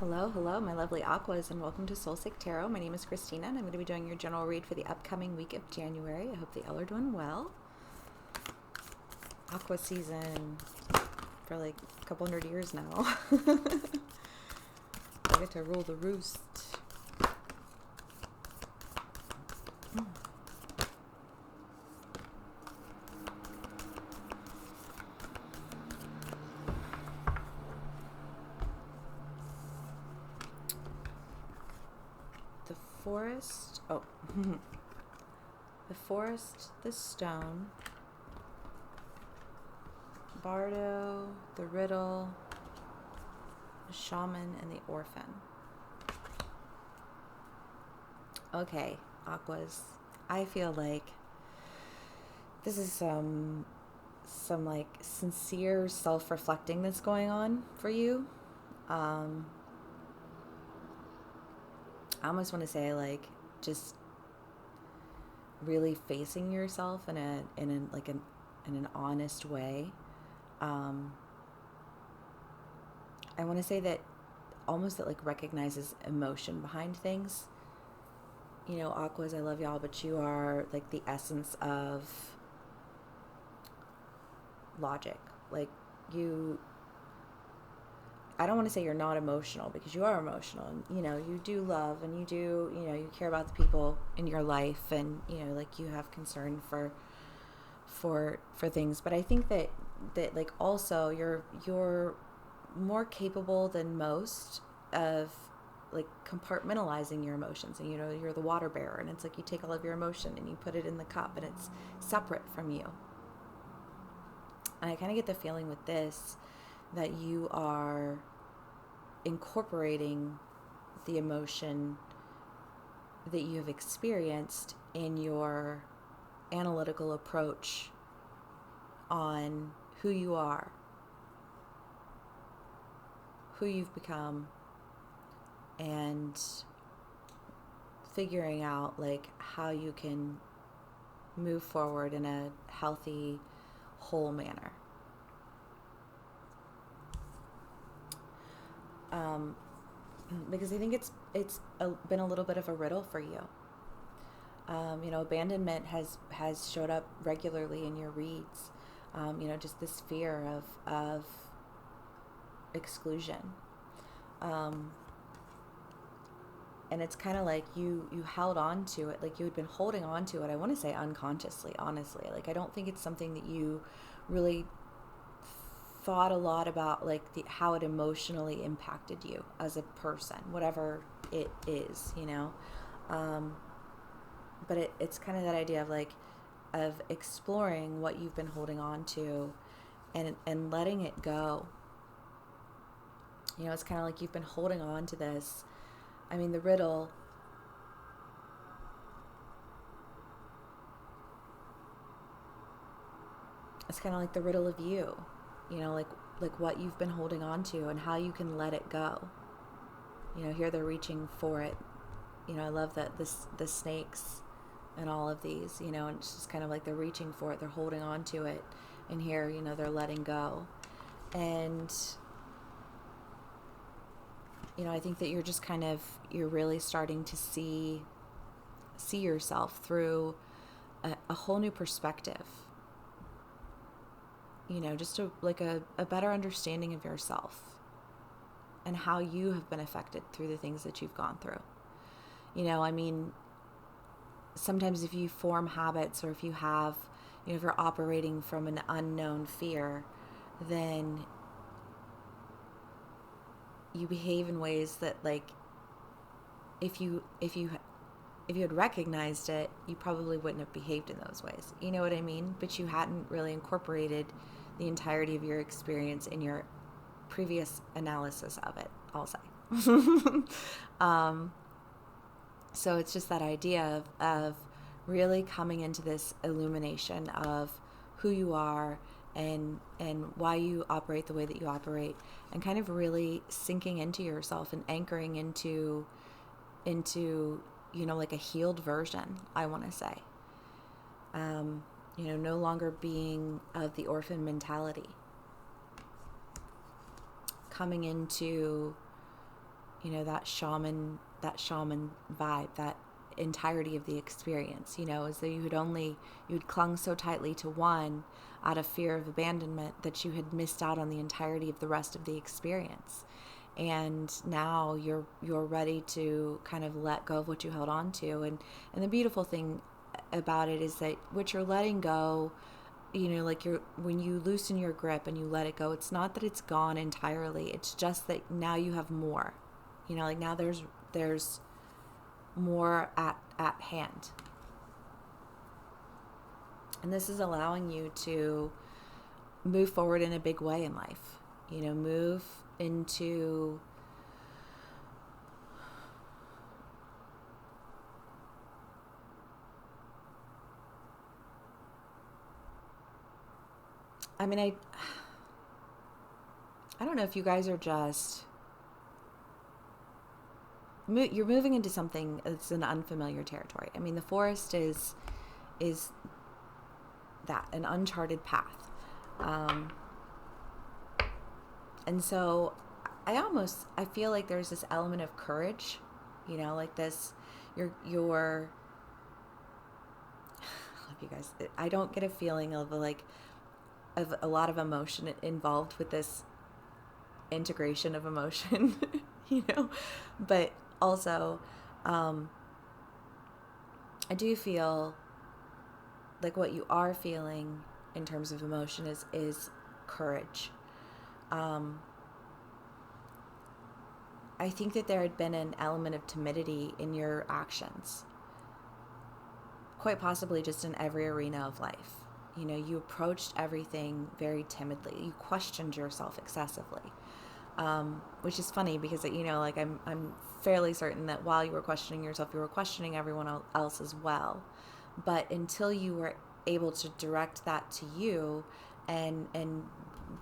Hello, hello, my lovely Aquas, and welcome to Soulsick Tarot. My name is Christina, and I'm going to be doing your general read for the upcoming week of January. I hope that y'all are doing well. Aqua season for like a couple hundred years now. I get to rule the roost. The forest, the forest, the stone, Bardo, the riddle, the shaman, and the orphan. Okay, Aquas, I feel like this is some like sincere self-reflecting that's going on for you. I almost want to say like just really facing yourself in an honest way. I want to say that almost that like recognizes emotion behind things. You know, Aquas, I love y'all, but you are like the essence of logic. Like I don't want to say you're not emotional, because you are emotional, and you do love, and you care about the people in your life, and like you have concern for things. But I think that like also you're more capable than most of like compartmentalizing your emotions. And you're the water bearer, and it's like you take all of your emotion and you put it in the cup, and it's separate from you. And I kind of get the feeling with this that you are incorporating the emotion that you have experienced in your analytical approach on who you are, who you've become, and figuring out like how you can move forward in a healthy, whole manner. Because I think it's been a little bit of a riddle for you. Abandonment has showed up regularly in your reads. Just this fear of exclusion. And it's kind of like you held on to it, like you had been holding on to it, I want to say unconsciously, honestly. Like, I don't think it's something that you really thought a lot about, like how it emotionally impacted you as a person, whatever it is, but it's kind of that idea of exploring what you've been holding on to and letting it go. It's kind of like you've been holding on to this. I mean, the riddle, it's kind of like the riddle of you, like what you've been holding on to and how you can let it go. Here they're reaching for it. I love that the snakes and all of these, and it's just kind of like they're reaching for it, they're holding on to it, and here, they're letting go. And I think that you're just you're really starting to see yourself through a whole new perspective. Just a better understanding of yourself and how you have been affected through the things that you've gone through. Sometimes if you form habits, or if you have, if you're operating from an unknown fear, then you behave in ways that, like, if you had recognized it, you probably wouldn't have behaved in those ways. You know what I mean? But you hadn't really incorporated the entirety of your experience in your previous analysis of it, I'll say. So it's just that idea of really coming into this illumination of who you are and why you operate the way that you operate, and kind of really sinking into yourself and anchoring into like a healed version, I want to say. No longer being of the orphan mentality. Coming into that shaman vibe, that entirety of the experience, as though you'd clung so tightly to one out of fear of abandonment that you had missed out on the entirety of the rest of the experience. And now you're ready to kind of let go of what you held on to. And the beautiful thing about it is that what you're letting go, like when you loosen your grip and you let it go, it's not that it's gone entirely. It's just that now you have more. Like now there's more at hand. And this is allowing you to move forward in a big way in life. Move into I don't know if you guys are just you're moving into something that's an unfamiliar territory. The forest is that, an uncharted path. And so I feel like there's this element of courage, like this, you're I love you guys. I don't get a feeling of a lot of emotion involved with this integration of emotion, but also, I do feel like what you are feeling in terms of emotion is courage. I think that there had been an element of timidity in your actions, quite possibly just in every arena of life. You approached everything very timidly. You questioned yourself excessively, which is funny because, I'm fairly certain that while you were questioning yourself, you were questioning everyone else as well. But until you were able to direct that to you and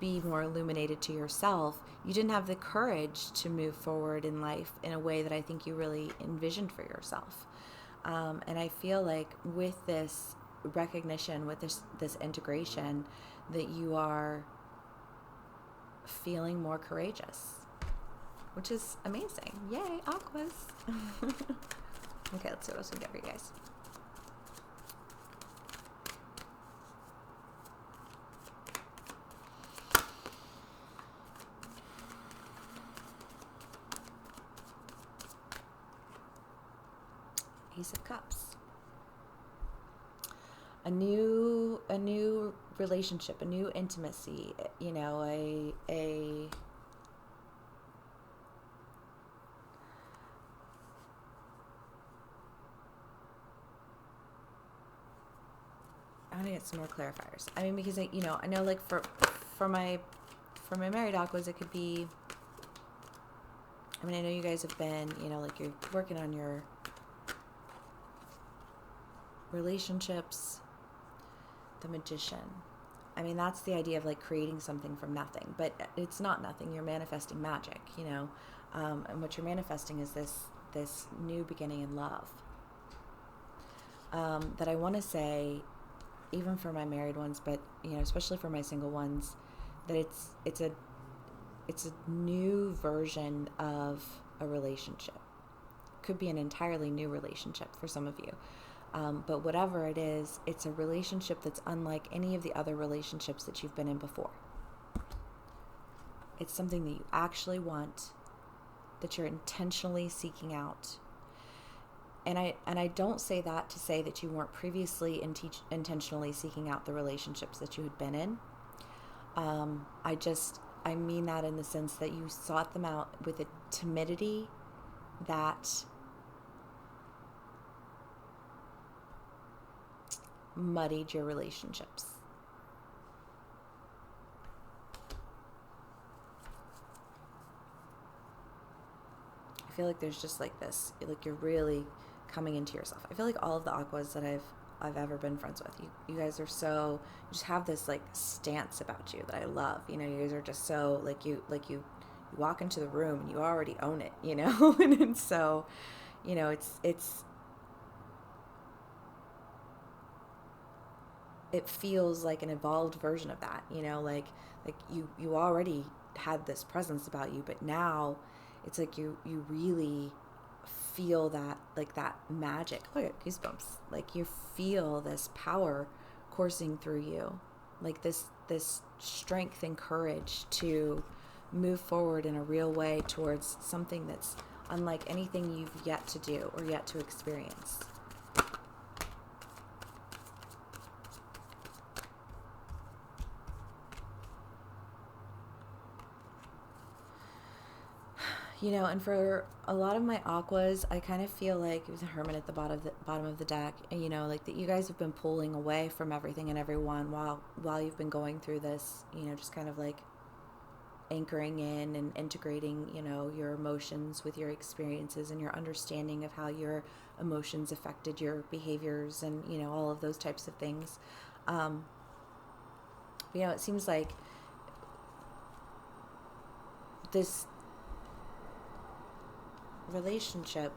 be more illuminated to yourself, you didn't have the courage to move forward in life in a way that I think you really envisioned for yourself. And I feel like with this recognition, with this integration, that you are feeling more courageous, which is amazing. Yay, Aquas. Okay, let's see what else we can get for you guys. Ace of Cups. A new relationship, a new intimacy, I'm gonna get some more clarifiers. Because I know like for my married aquas, it could be. I know you guys have been, like you're working on your relationships. The Magician. That's the idea of like creating something from nothing, but it's not nothing. You're manifesting magic, and what you're manifesting is this new beginning in love. That I want to say, even for my married ones, but especially for my single ones, that it's a new version of a relationship. Could be an entirely new relationship for some of you. But whatever it is, it's a relationship that's unlike any of the other relationships that you've been in before. It's something that you actually want, that you're intentionally seeking out. And I don't say that to say that you weren't previously intentionally seeking out the relationships that you had been in. I mean that in the sense that you sought them out with a timidity that muddied your relationships. I feel like there's just like this, like you're really coming into yourself. I feel like all of the aquas that I've ever been friends with, you guys are so, you just have this like stance about you that I love. You guys are just so like you walk into the room and you already own it, and so, it feels like an evolved version of that, like you already had this presence about you, but now it's like you really feel that, like that magic. Oh, I got goosebumps. Like you feel this power coursing through you, like this strength and courage to move forward in a real way towards something that's unlike anything you've yet to do or yet to experience. You know, and for a lot of my aquas, I kind of feel like it was a hermit at the bottom of the deck. And, you know, like that you guys have been pulling away from everything and everyone while you've been going through this. You know, just kind of like anchoring in and integrating, you know, your emotions with your experiences and your understanding of how your emotions affected your behaviors and, you know, all of those types of things. You know, it seems like this relationship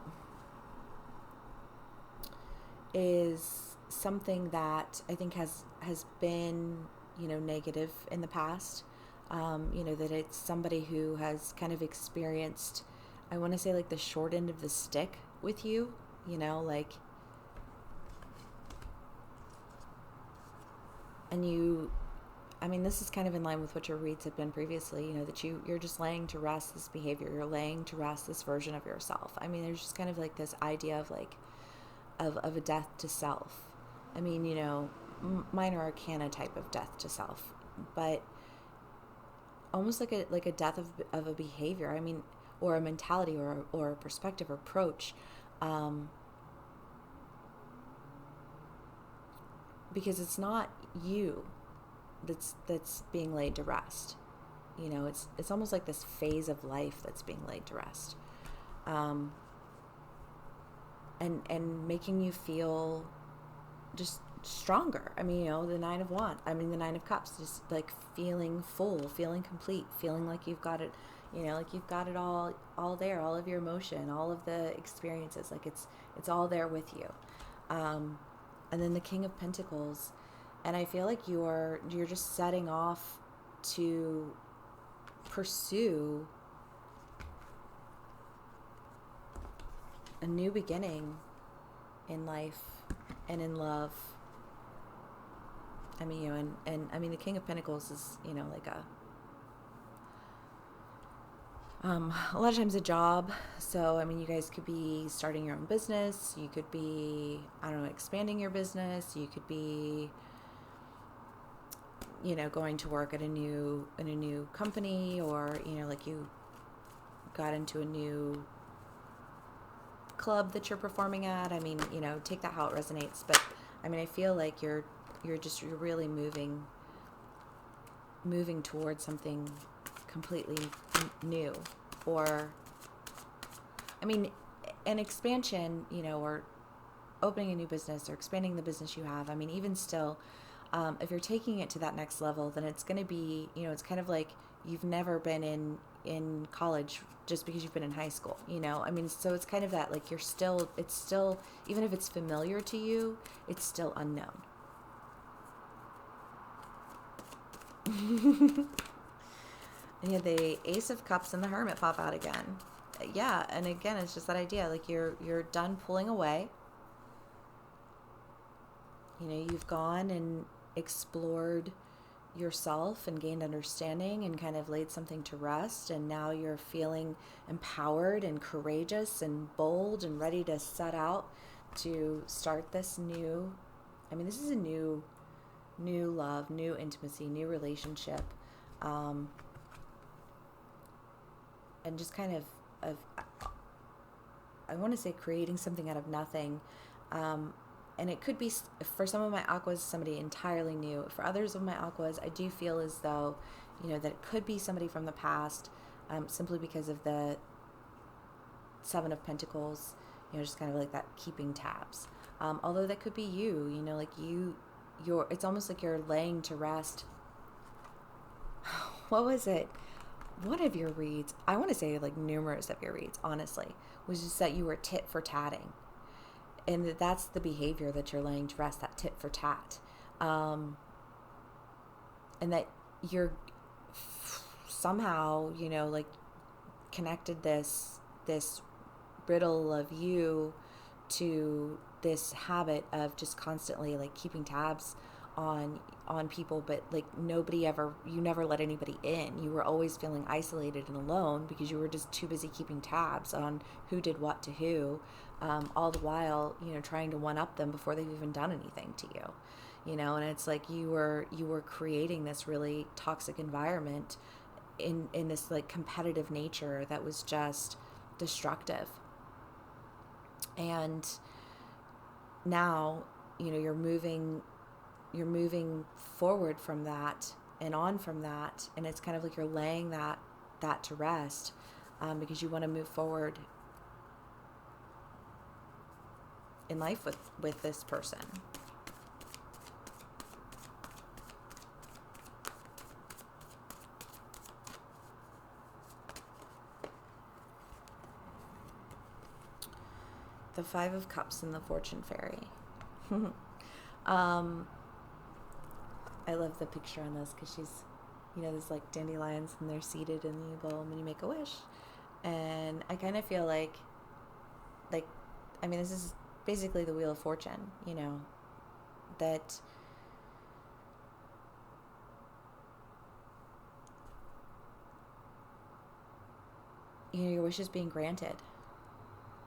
is something that I think has been, you know, negative in the past. You know, that it's somebody who has kind of experienced, I want to say, like the short end of the stick with you, you know, like, and you, I mean, this is kind of in line with what your reads have been previously, you know, that you're just laying to rest this behavior. You're laying to rest this version of yourself. I mean, there's just kind of like this idea of like, of a death to self. I mean, you know, minor arcana type of death to self, but almost like a death of a behavior. I mean, or a mentality or a perspective or approach. Because it's not you that's being laid to rest. You know, it's almost like this phase of life that's being laid to rest, and making you feel just stronger. I mean, you know, the Nine of Cups, just like feeling full, feeling complete, feeling like you've got it. You know, like you've got it all there, all of your emotion, all of the experiences, like it's all there with you. And then the King of Pentacles. And I feel like you're just setting off to pursue a new beginning in life and in love. I mean, you know, and I mean, the King of Pentacles is, you know, like a lot of times a job. So, I mean, you guys could be starting your own business. You could be, I don't know, expanding your business. You could be, you know, going to work at a new company, or, you know, like you got into a new club that you're performing at. I mean, you know, take that how it resonates. But I mean, I feel like you're really moving towards something completely new, or, I mean, an expansion, you know, or opening a new business or expanding the business you have. I mean, even still, if you're taking it to that next level, then it's going to be, you know, it's kind of like you've never been in college just because you've been in high school, you know. I mean, so it's kind of that, like, it's still, even if it's familiar to you, it's still unknown. And you have the Ace of Cups and the Hermit pop out again. Yeah, and again, it's just that idea, like you're done pulling away. You know, you've gone and explored yourself and gained understanding and kind of laid something to rest, and now you're feeling empowered and courageous and bold and ready to set out to start this new, I mean, this is a new love, new intimacy, new relationship, and just kind of I want to say creating something out of nothing. And it could be, for some of my aquas, somebody entirely new. For others of my aquas, I do feel as though, you know, that it could be somebody from the past, simply because of the Seven of Pentacles, you know, just kind of like that keeping tabs. Although that could be you, you know, like it's almost like you're laying to rest. What was it? One of your reads, I want to say like numerous of your reads, honestly, was just that you were tit for tatting. And that's the behavior that you're laying to rest, that tit for tat. And that you're somehow, you know, like connected this riddle of you to this habit of just constantly like keeping tabs on people, but like you never let anybody in. You were always feeling isolated and alone because you were just too busy keeping tabs on who did what to who, all the while, trying to one up them before they've even done anything to you. And it's like you were creating this really toxic environment in this like competitive nature that was just destructive. And now, you're moving forward from that and on from that, and it's kind of like you're laying that to rest, because you want to move forward in life with this person. The Five of Cups and the Fortune Fairy. I love the picture on this because she's, there's like dandelions and they're seated in the bowl and you make a wish. And I kind of feel like, this is basically the Wheel of Fortune, that your wish is being granted.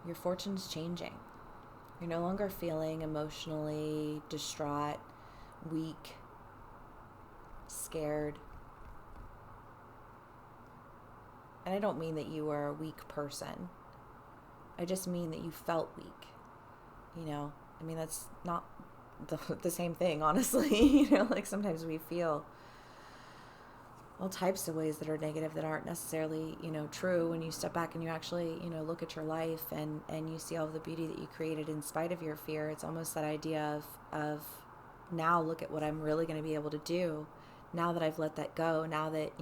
Your fortune's changing. You're no longer feeling emotionally distraught, weak, scared. And I don't mean that you were a weak person. I just mean that you felt weak. That's not the same thing, honestly. Like sometimes we feel all types of ways that are negative that aren't necessarily, true. When you step back and you actually, look at your life and you see all the beauty that you created in spite of your fear, it's almost that idea of now look at what I'm really going to be able to do. Now that I've let that go, now that,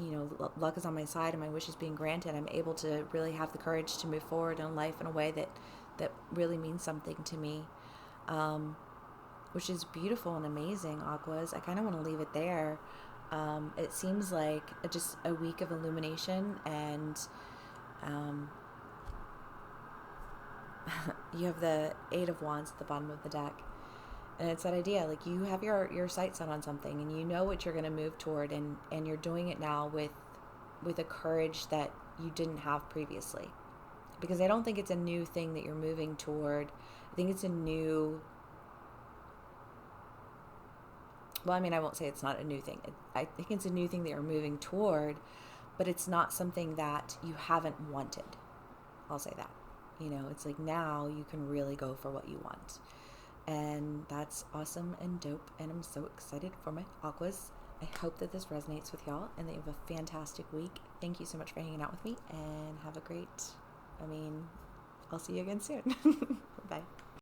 luck is on my side and my wish is being granted, I'm able to really have the courage to move forward in life in a way that really means something to me, which is beautiful and amazing, Aquas. I kind of want to leave it there. It seems like just a week of illumination, and you have the Eight of Wands at the bottom of the deck. And it's that idea, like you have your sights set on something and you know what you're going to move toward, and you're doing it now with a courage that you didn't have previously. Because I don't think it's a new thing that you're moving toward. I think it's a new... Well, I won't say it's not a new thing. I think it's a new thing that you're moving toward, but it's not something that you haven't wanted. I'll say that. It's like now you can really go for what you want. And that's awesome and dope, and I'm so excited for my Aquas. I hope that this resonates with y'all and that you have a fantastic week. Thank you so much for hanging out with me, and have a great... I'll see you again soon. Bye.